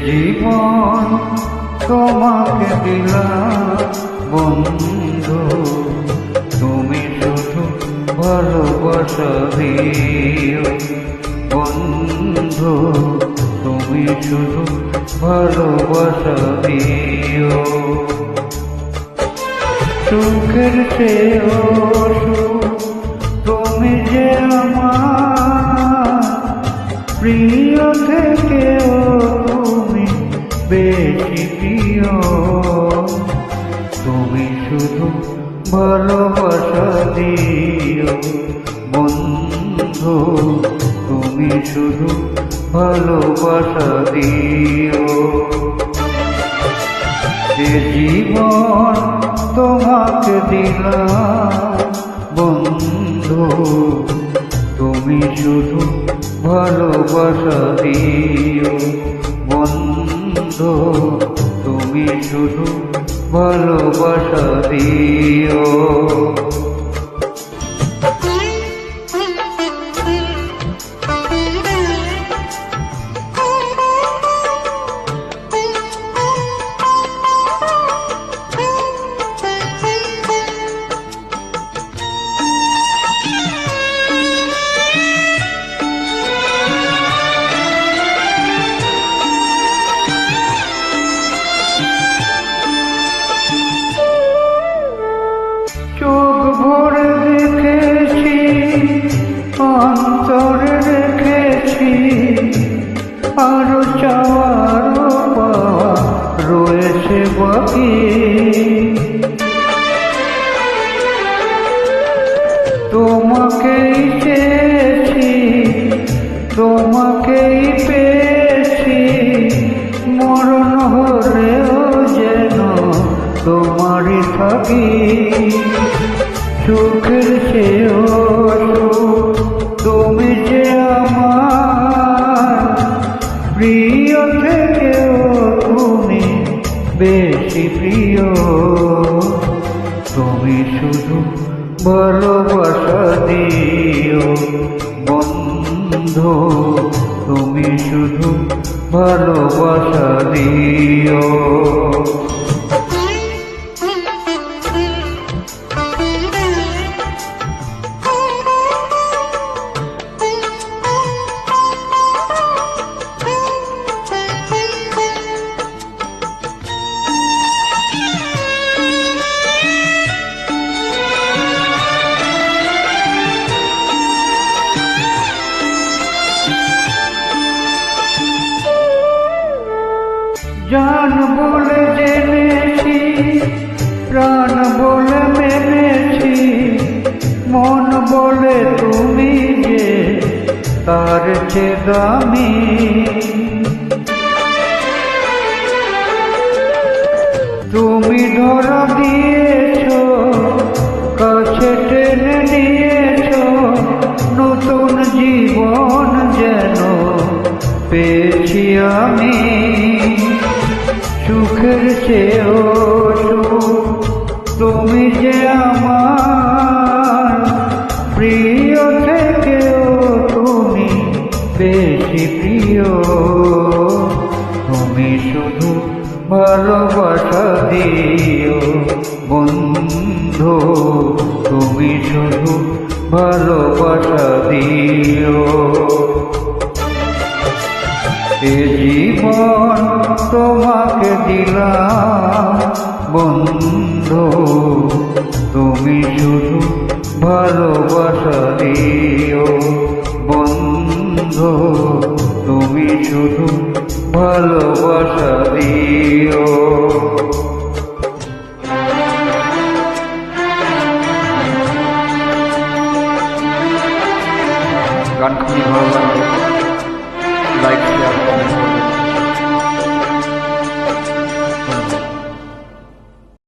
জীবন তোমাকে দিলাম বন্ধু, তুমি শুধু ভালোবাসা দিও বন্ধু, তুমি শুধু ভালোবাসা দিও। সুখের চেয়েও সুখ তুমি যে আমার প্রিয় থেকেও তুমি বেশি প্রিয়, তুমি শুধু ভালোবাসা দিও বন্ধু, তুমি শুধু ভালোবাসা দিও। যে জীবন তোমাকে দিলাম বন্ধু, তুমি শুধু ভালোবাসা দিও বন্ধু, তুমি শুধু ভালোবাসা দিও। চোখ ভরে দেখেছি, অন্তরে রেখেছি, আরো চাওয়ার পাওয়া রয়েছে বাকি। তোমাকেই চেয়েছি, তোমাকেই পেয়েছি, মরণ হলেও যেন তোমারই থাকি। সুখের চেয়েও সুখ তুমি যে আমার প্রিয় থেকেও তুমি বেশি প্রিয়, তুমি শুধু ভালোবাসা দিও বন্ধু, তুমি শুধু ভালোবাসা দিও। জান বলে জেনেছি, প্রাণ বলে মেনেছি, মন বলে তুমি যে তার চেয়ে দামি। তুমি ধরা দিয়েছ, কাছে টেনে নিয়েছ, নতুন জীবন যেন পেয়েছি আমি। সুখের চেয়েও সুখ তুমি যে আমার প্রিয় থেকেও তুমি বেশি প্রিয়, তুমি শুধু ভালোবাসা দিও বন্ধু, তুমি শুধু ভালোবাসা দিও। এ জীবন তোমাকে দিলাম বন্ধু, তুমি শুধু ভালোবাসা দিও বন্ধু, তুমি শুধু ভালোবাসা দিও।